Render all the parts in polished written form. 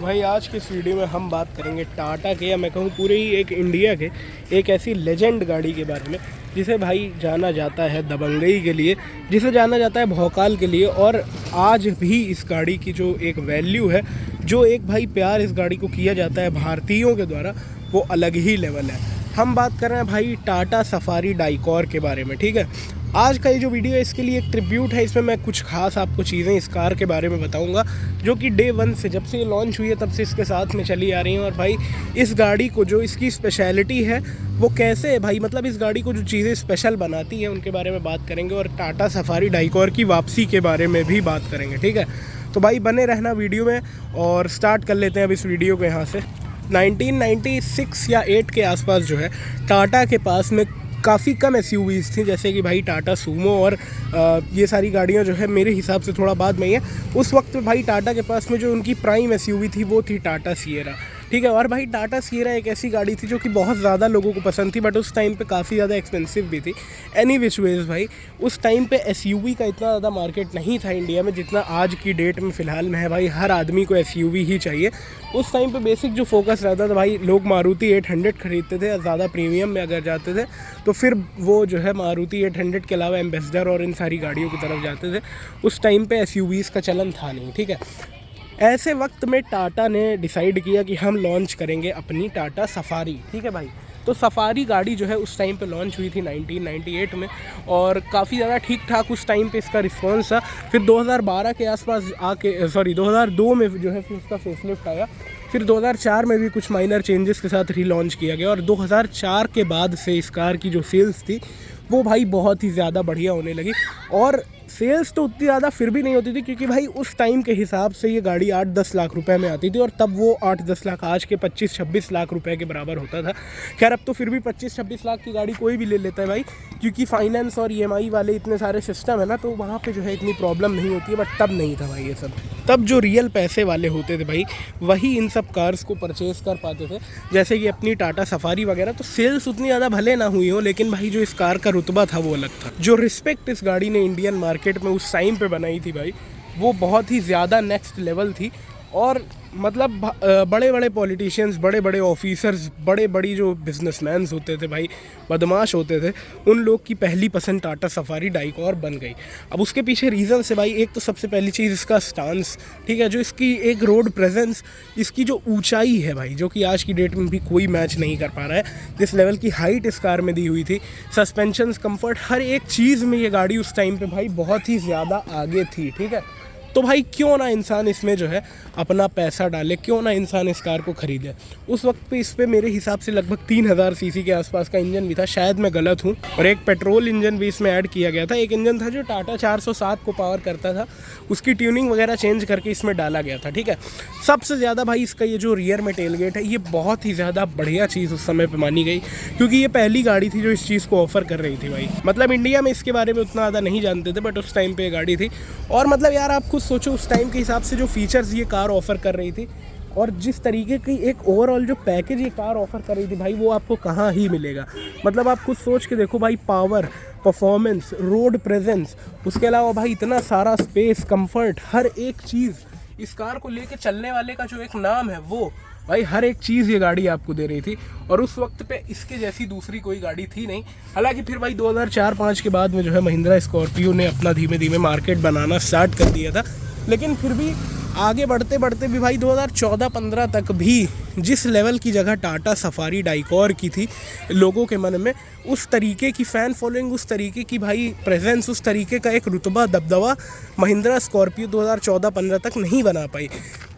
भाई आज के इस वीडियो में हम बात करेंगे टाटा के, या मैं कहूँ पूरे ही एक इंडिया के एक ऐसी लेजेंड गाड़ी के बारे में जिसे भाई जाना जाता है दबंगई के लिए, जिसे जाना जाता है भौकाल के लिए। और आज भी इस गाड़ी की जो एक वैल्यू है, जो एक भाई प्यार इस गाड़ी को किया जाता है भारतीयों के द्वारा, वो अलग ही लेवल है। हम बात कर रहे हैं भाई टाटा सफारी डाइकॉर के बारे में। ठीक है, आज का ये जो वीडियो है इसके लिए एक ट्रिब्यूट है। इसमें मैं कुछ खास आपको चीज़ें इस कार के बारे में बताऊंगा जो कि डे वन से, जब से ये लॉन्च हुई है तब से इसके साथ में चली आ रही हैं। और भाई इस गाड़ी को जो इसकी स्पेशलिटी है वो कैसे है भाई, मतलब इस गाड़ी को जो चीज़ें स्पेशल बनाती हैं उनके बारे में बात करेंगे, और टाटा सफारी डाइकॉर की वापसी के बारे में भी बात करेंगे। ठीक है, तो भाई बने रहना वीडियो में और स्टार्ट कर लेते हैं अब इस वीडियो को यहाँ से। 1996 या 8 के आसपास जो है टाटा के पास में काफ़ी कम एसयूवीज़ थी, जैसे कि भाई टाटा सूमो और ये सारी गाड़ियाँ जो है मेरे हिसाब से थोड़ा बाद में ही है। उस वक्त भाई टाटा के पास में जो उनकी प्राइम एसयूवी थी वो थी टाटा सिएरा। ठीक है, और भाई टाटा सिएरा एक ऐसी गाड़ी थी जो कि बहुत ज़्यादा लोगों को पसंद थी, बट उस टाइम पे काफ़ी ज़्यादा एक्सपेंसिव भी थी। एनी विच वेज भाई उस टाइम पे एसयूवी का इतना ज़्यादा मार्केट नहीं था इंडिया में जितना आज की डेट में फ़िलहाल में है। भाई हर आदमी को एसयूवी ही चाहिए। उस टाइम पे बेसिक जो फोकस रहता था भाई, लोग मारुति 800 खरीदते थे, ज़्यादा प्रीमियम में अगर जाते थे तो फिर वो जो है मारुति 800 के अलावा एम्बेसडर और इन सारी गाड़ियों की तरफ जाते थे। उस टाइम पे एसयूवीज़ का चलन था नहीं। ठीक है, ऐसे वक्त में टाटा ने डिसाइड किया कि हम लॉन्च करेंगे अपनी टाटा सफारी। ठीक है भाई, तो सफारी गाड़ी जो है उस टाइम पे लॉन्च हुई थी 1998 में, और काफ़ी ज़्यादा ठीक ठाक उस टाइम पे इसका रिस्पॉन्स था। फिर 2012 के आसपास आके 2002 में जो है फिर उसका फेसलिफ्ट आया। फिर 2004 में भी कुछ माइनर चेंजेस के साथ रीलॉन्च किया गया, और 2004 के बाद से इस कार की जो सेल्स थी वो भाई बहुत ही ज़्यादा बढ़िया होने लगी। और सेल्स तो उतनी ज़्यादा फिर भी नहीं होती थी, क्योंकि भाई उस टाइम के हिसाब से ये गाड़ी 8-10 लाख रुपए में आती थी, और तब वो 8-10 लाख आज के 25-26 लाख रुपए के बराबर होता था। खैर अब तो फिर भी 25-26 लाख की गाड़ी कोई भी ले लेता है भाई, क्योंकि फाइनेंस और EMI वाले इतने सारे सिस्टम है ना, तो वहाँ पे जो है इतनी प्रॉब्लम नहीं होती है। बट तब नहीं था भाई ये सब। तब जो रियल पैसे वाले होते थे भाई वही इन सब कार्स को परचेज़ कर पाते थे, जैसे कि अपनी टाटा सफारी वगैरह। तो सेल्स उतनी ज़्यादा भले ना हुई हो, लेकिन भाई जो इस कार का रुतबा था वो अलग था। जो रिस्पेक्ट इस गाड़ी ने इंडियन मार्केट में उस टाइम पे बनाई थी भाई, वो बहुत ही ज़्यादा नेक्स्ट लेवल थी। और मतलब बड़े बड़े पॉलिटिशियंस, बड़े बड़े ऑफिसर्स, बड़े बड़ी जो बिजनेसमैन्स होते थे भाई, बदमाश होते थे, उन लोग की पहली पसंद टाटा सफारी डाइकॉर बन गई। अब उसके पीछे रीज़न से भाई, एक तो सबसे पहली चीज़ इसका स्टांस। ठीक है, जो इसकी एक रोड प्रेजेंस, इसकी जो ऊंचाई है भाई, जो कि आज की डेट में भी कोई मैच नहीं कर पा रहा है। जिस लेवल की हाइट इस कार में दी हुई थी, सस्पेंशंस, कंफर्ट, हर एक चीज़ में ये गाड़ी उस टाइम पे भाई बहुत ही ज़्यादा आगे थी। ठीक है, तो भाई क्यों ना इंसान इसमें जो है अपना पैसा डाले, क्यों ना इंसान इस कार को खरीदे। उस वक्त पे इस पे मेरे हिसाब से लगभग 3000 सीसी के आसपास का इंजन भी था, शायद मैं गलत हूँ, और एक पेट्रोल इंजन भी इसमें ऐड किया गया था। एक इंजन था जो टाटा 407 को पावर करता था, उसकी ट्यूनिंग वगैरह चेंज करके इसमें डाला गया था। ठीक है, सबसे ज़्यादा भाई इसका ये जो रियर में टेल गेट है, ये बहुत ही ज़्यादा बढ़िया चीज़ उस समय पर मानी गई, क्योंकि ये पहली गाड़ी थी जो इस चीज़ को ऑफर कर रही थी भाई। मतलब इंडिया में इसके बारे में उतना ज़्यादा नहीं जानते थे, बट उस टाइम पर ये गाड़ी थी। और मतलब यार आप खुद सोचो उस टाइम के हिसाब से जो फीचर्स ये कार ऑफर कर रही थी, और जिस तरीके की एक ओवरऑल जो पैकेज ये कार ऑफर कर रही थी भाई, वो आपको कहाँ ही मिलेगा। मतलब आप खुद सोच के देखो भाई, पावर, परफॉर्मेंस, रोड प्रेजेंस, उसके अलावा भाई इतना सारा स्पेस, कंफर्ट, हर एक चीज़ इस कार को लेके चलने वाले का जो एक नाम है, वो भाई हर एक चीज़ ये गाड़ी आपको दे रही थी। और उस वक्त पे इसके जैसी दूसरी कोई गाड़ी थी नहीं। हालांकि फिर भाई 2004-05 के बाद में जो है महिंद्रा स्कॉर्पियो ने अपना धीमे धीमे मार्केट बनाना स्टार्ट कर दिया था, लेकिन फिर भी आगे बढ़ते बढ़ते भी भाई 2014-15 तक भी जिस लेवल की जगह टाटा सफारी डाइकॉर की थी लोगों के मन में, उस तरीके की फ़ैन फॉलोइंग, उस तरीके की भाई प्रेजेंस, उस तरीके का एक रुतबा, दबदबा महिंद्रा स्कॉर्पियो 2014-15 तक नहीं बना पाई।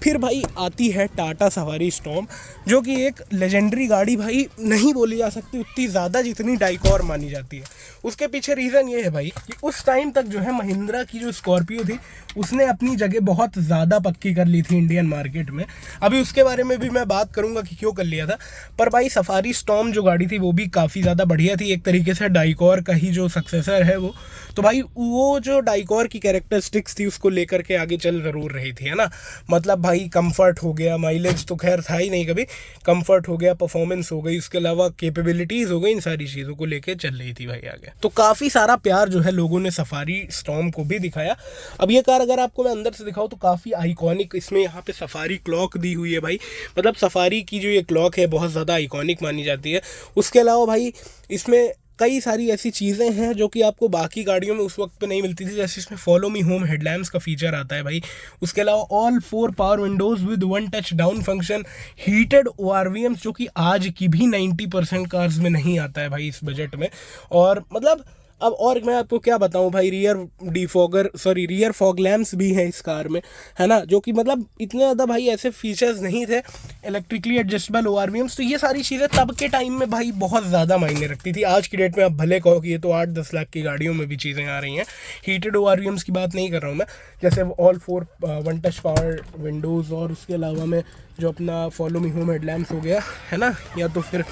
फिर भाई आती है टाटा सफारी स्टॉर्म, जो कि एक लेजेंडरी गाड़ी भाई नहीं बोली जा सकती उतनी ज़्यादा जितनी डाइकॉर मानी जाती है। उसके पीछे रीज़न ये है भाई कि उस टाइम तक जो है महिंद्रा की जो स्कॉर्पियो थी उसने अपनी जगह बहुत ज़्यादा पक्की कर ली थी इंडियन मार्केट में। अभी उसके बारे में भी मैं बात करूंगा कि क्यों कर लिया था, पर भाई सफारी स्टॉर्म जो गाड़ी थी वो भी काफ़ी ज़्यादा बढ़िया थी, एक तरीके से डाइकॉर का ही जो सक्सेसर है वो। तो भाई वो जो डाइकॉर की कैरेक्टरिस्टिक्स थी उसको लेकर के आगे चल ज़रूर रही थी, है ना। मतलब भाई भाई कंफर्ट हो गया, माइलेज तो खैर था ही नहीं कभी, कंफर्ट हो गया, परफॉर्मेंस हो गई, उसके अलावा कैपेबिलिटीज़ हो गई, इन सारी चीज़ों को लेके चल रही थी भाई आगे। तो काफ़ी सारा प्यार जो है लोगों ने सफारी स्टॉर्म को भी दिखाया। अब ये कार अगर आपको मैं अंदर से दिखाऊँ तो काफ़ी आइकॉनिक, इसमें यहाँ पे सफारी क्लॉक दी हुई है भाई, मतलब सफारी की जो ये क्लॉक है बहुत ज़्यादा आइकॉनिक मानी जाती है। उसके अलावा भाई इसमें कई सारी ऐसी चीज़ें हैं जो कि आपको बाकी गाड़ियों में उस वक्त पे नहीं मिलती थी, जैसे इसमें फॉलो मी होम हेडलैम्प्स का फीचर आता है भाई। उसके अलावा all 4 power Windows with 1 touch down function, heated ORVMs जो कि आज की भी 90% कार्स में नहीं आता है भाई इस बजट में। और मतलब अब और मैं आपको क्या बताऊं भाई, रियर फॉग लैम्प्स भी हैं इस कार में, है ना, जो कि मतलब इतने ज़्यादा भाई ऐसे फीचर्स नहीं थे, इलेक्ट्रिकली एडजस्टेबल ORVMs। तो ये सारी चीज़ें तब के टाइम में भाई बहुत ज़्यादा मायने रखती थी। आज की डेट में आप भले कहो कि ये तो 8-10 लाख की गाड़ियों में भी चीज़ें आ रही हैं। हीटेड ORVMs की बात नहीं कर रहा हूँ मैं, जैसे ऑल 4 1 टच पावर विंडोज़, और उसके अलावा में जो अपना फॉलो मी होम हेडलैम्प्स हो गया, है ना, या तो फिर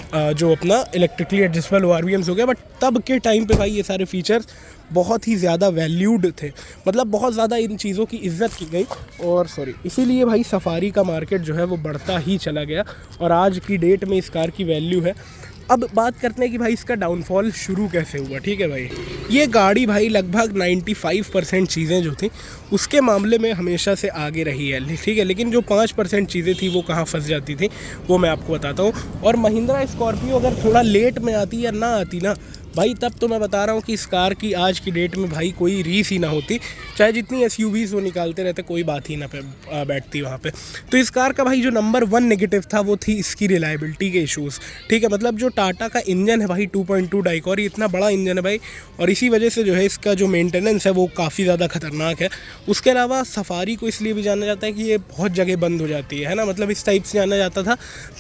जो अपना इलेक्ट्रिकली एडजस्टेबल ORVMs हो गया। बट तब के टाइम पे भाई ये सारे फीचर्स बहुत ही ज़्यादा वैल्यूड थे, मतलब बहुत ज़्यादा इन चीज़ों की इज्जत की गई, और इसीलिए भाई सफारी का मार्केट जो है वो बढ़ता ही चला गया, और आज की डेट में इस कार की वैल्यू है। अब बात करते हैं कि भाई इसका डाउनफॉल शुरू कैसे हुआ। ठीक है भाई, ये गाड़ी भाई लगभग 95% चीज़ें जो थी उसके मामले में हमेशा से आगे रही है, ठीक है, लेकिन जो 5% चीज़ें थी वो कहाँ फंस जाती थी वो मैं आपको बताता हूँ। और महिंद्रा स्कॉर्पियो अगर थोड़ा लेट में आती या ना आती ना भाई, तब तो मैं बता रहा हूँ कि इस कार की आज की डेट में भाई कोई रीस ही ना होती, चाहे जितनी SUVs वो निकालते रहते कोई बात ही ना बैठती वहाँ पे। तो इस कार का भाई जो नंबर 1 नेगेटिव था वो थी इसकी रिलायबिलिटी के इश्यूज़। ठीक है, मतलब जो टाटा का इंजन है भाई 2.2 डाइकॉर, ये इतना बड़ा इंजन है भाई, और इसी वजह से जो है इसका जो मेंटेनेंस है वो काफ़ी ज़्यादा खतरनाक है। उसके अलावा सफारी को इसलिए भी जाना जाता है कि ये बहुत जगह बंद हो जाती है ना, मतलब इस टाइप से जाना जाता था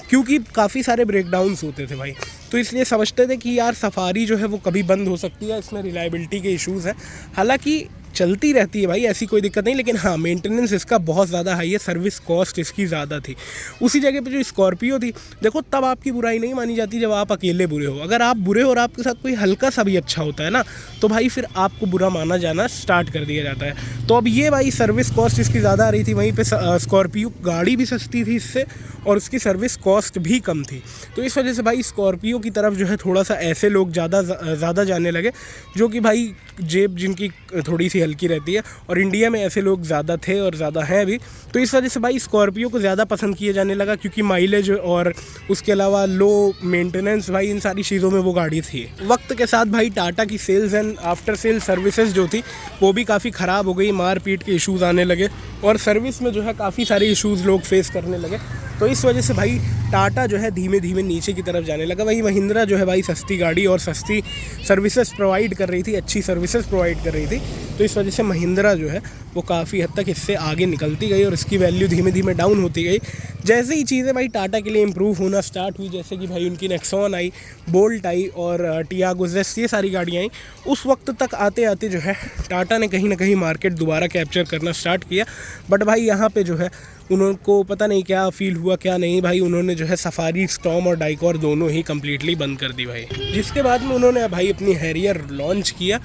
क्योंकि काफ़ी सारे ब्रेकडाउन्स होते थे भाई, तो इसलिए समझते थे कि यार सफारी जो है वो कभी बंद हो सकती है, इसमें रिलायबिलिटी के इश्यूज़ हैं। हालांकि चलती रहती है भाई, ऐसी कोई दिक्कत नहीं, लेकिन हाँ मेंटेनेंस इसका बहुत ज़्यादा हाई है, सर्विस कॉस्ट इसकी ज़्यादा थी। उसी जगह पे जो स्कॉर्पियो थी, देखो तब आपकी बुराई नहीं मानी जाती जब आप अकेले बुरे हो। अगर आप बुरे हो और आपके साथ कोई हल्का सा भी अच्छा होता है ना, तो भाई फिर आपको बुरा माना जाना स्टार्ट कर दिया जाता है। तो अब ये भाई सर्विस कॉस्ट इसकी ज़्यादा आ रही थी, वहीं पर स्कॉर्पियो गाड़ी भी सस्ती थी इससे, और उसकी सर्विस कॉस्ट भी कम थी। तो इस वजह से भाई स्कॉर्पियो की तरफ जो है थोड़ा सा ऐसे लोग ज़्यादा जाने लगे जो कि भाई जेब जिनकी थोड़ी सी हल्की रहती है, और इंडिया में ऐसे लोग ज़्यादा थे और ज़्यादा हैं भी। तो इस वजह से भाई स्कॉर्पियो को ज़्यादा पसंद किया जाने लगा, क्योंकि माइलेज और उसके अलावा लो मेंटेनेंस भाई इन सारी चीज़ों में वो गाड़ी थी। वक्त के साथ भाई टाटा की sales and after sale services जो थी वो भी काफ़ी ख़राब हो गई, मारपीट के इशूज़ आने लगे, और सर्विस में जो है काफ़ी सारे इशूज़ लोग फेस करने लगे। तो इस वजह से भाई टाटा जो है धीमे धीमे नीचे की तरफ जाने लगा। वहीं महिंद्रा जो है भाई सस्ती गाड़ी और सस्ती सर्विसेज प्रोवाइड कर रही थी, अच्छी सर्विसेज प्रोवाइड कर रही थी। तो इस वजह से महिंद्रा जो है वो काफ़ी हद तक इससे आगे निकलती गई और इसकी वैल्यू धीमे धीमे डाउन होती गई। जैसे ही चीज़ें भाई टाटा के लिए इम्प्रूव होना स्टार्ट हुई, जैसे कि भाई उनकी नेक्सॉन आई, बोल्ट आई और टियागो जेस्ट, ये सारी गाड़ियाँ आई, उस वक्त तक आते आते जो है टाटा ने कहीं ना कहीं मार्केट दोबारा कैप्चर करना स्टार्ट किया। बट भाई यहाँ पे जो है उनको पता नहीं क्या फील हुआ क्या नहीं भाई, उन्होंने जो है सफारी स्टॉर्म और डाइकॉर दोनों ही कम्प्लीटली बंद कर दी भाई। जिसके बाद में उन्होंने भाई अपनी हैरियर लॉन्च किया।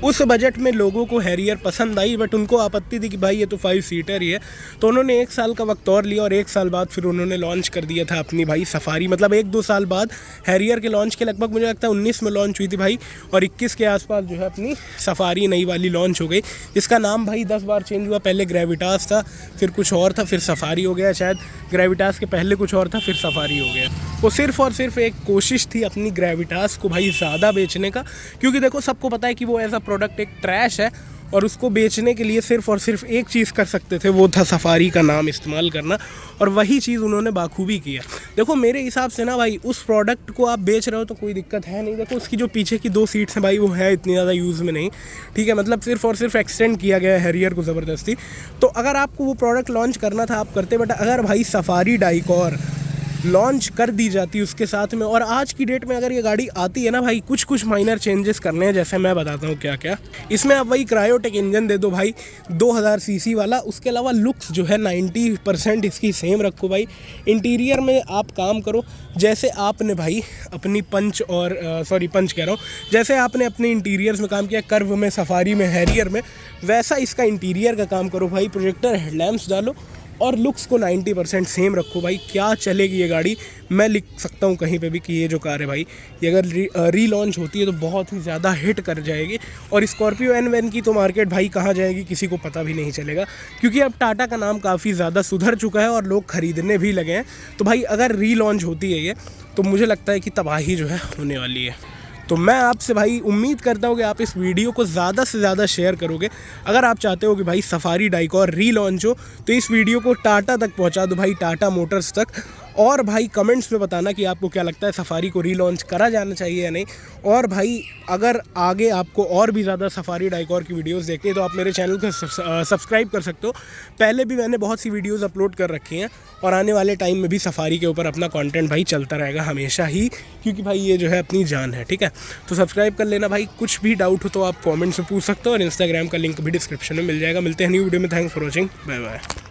उस बजट में लोगों को हैरियर पसंद आई, बट उनको आपत्ति थी कि भाई ये तो 5 सीटर ही है। तो उन्होंने 1 साल का वक्त और लिया और 1 साल बाद फिर उन्होंने लॉन्च कर दिया था अपनी भाई सफारी। मतलब 1-2 साल बाद हैरियर के लॉन्च के लगभग मुझे लगता है 19 में लॉन्च हुई थी भाई, और 21 के आसपास जो है अपनी सफारी नई वाली लॉन्च हो गई, जिसका नाम भाई 10 बार चेंज हुआ। पहले ग्रेविटास था, फिर कुछ और था, फिर सफारी हो गया, शायद ग्रेविटास के पहले कुछ और था, फिर सफारी हो गया। वो सिर्फ और सिर्फ एक कोशिश थी अपनी ग्रेविटास को भाई ज़्यादा बेचने का, क्योंकि देखो सबको पता है कि वो एज अ प्रोडक्ट एक ट्रैश है, और उसको बेचने के लिए सिर्फ और सिर्फ एक चीज़ कर सकते थे, वो था सफारी का नाम इस्तेमाल करना, और वही चीज़ उन्होंने बाखूबी किया। देखो मेरे हिसाब से ना भाई, उस प्रोडक्ट को आप बेच रहे हो तो कोई दिक्कत है नहीं। देखो उसकी जो पीछे की 2 सीट्स हैं भाई वो है इतनी ज़्यादा यूज़ में नहीं, ठीक है, मतलब सिर्फ और सिर्फ एक्सटेंड किया गया है हैरियर को ज़बरदस्ती। तो अगर आपको वो प्रोडक्ट लॉन्च करना था आप करते, बट अगर भाई सफारी डाइकॉर लॉन्च कर दी जाती उसके साथ में, और आज की डेट में अगर ये गाड़ी आती है ना भाई, कुछ माइनर चेंजेस करने हैं, जैसे मैं बताता हूँ क्या क्या। इसमें आप वही क्रायोटेक इंजन दे दो भाई 2000 सीसी वाला। उसके अलावा लुक्स जो है 90% इसकी सेम रखो भाई। इंटीरियर में आप काम करो जैसे आपने भाई अपनी पंच कह रहा हूँ, जैसे आपने अपने इंटीरियर्स में काम किया, कर्व में, सफारी में, हैरियर में, वैसा इसका इंटीरियर का काम करो भाई। प्रोजेक्टर हेडलैम्प्स डालो और लुक्स को 90% सेम रखो भाई। क्या चलेगी ये गाड़ी, मैं लिख सकता हूँ कहीं पे भी कि ये जो कार है भाई, ये अगर रीलॉन्च होती है तो बहुत ही ज़्यादा हिट कर जाएगी। और स्कॉर्पियो एन की तो मार्केट भाई कहाँ जाएगी किसी को पता भी नहीं चलेगा, क्योंकि अब टाटा का नाम काफ़ी ज़्यादा सुधर चुका है और लोग ख़रीदने भी लगे हैं। तो भाई अगर रीलॉन्च होती है ये, तो मुझे लगता है कि तबाही जो है होने वाली है। तो मैं आपसे भाई उम्मीद करता हूँ कि आप इस वीडियो को ज़्यादा से ज़्यादा शेयर करोगे। अगर आप चाहते हो कि भाई सफारी डाइकॉर रीलॉन्च हो, तो इस वीडियो को टाटा तक पहुँचा दो भाई, टाटा मोटर्स तक। और भाई कमेंट्स में बताना कि आपको क्या लगता है, सफारी को रीलॉन्च करा जाना चाहिए या नहीं। और भाई अगर आगे आपको और भी ज़्यादा सफारी डाइकॉर की वीडियोस देखनी है तो आप मेरे चैनल को सब्सक्राइब कर सकते हो। पहले भी मैंने बहुत सी वीडियोस अपलोड कर रखी हैं और आने वाले टाइम में भी सफारी के ऊपर अपना कंटेंट भाई चलता रहेगा हमेशा ही, क्योंकि भाई ये जो है अपनी जान है, ठीक है। तो सब्सक्राइब कर लेना भाई। कुछ भी डाउट हो तो आप कमेंट्स में पूछ सकते हो और इंस्टाग्राम का लिंक भी डिस्क्रिप्शन में मिल जाएगा। मिलते हैं न्यू वीडियो में। Thanks for watching, bye bye.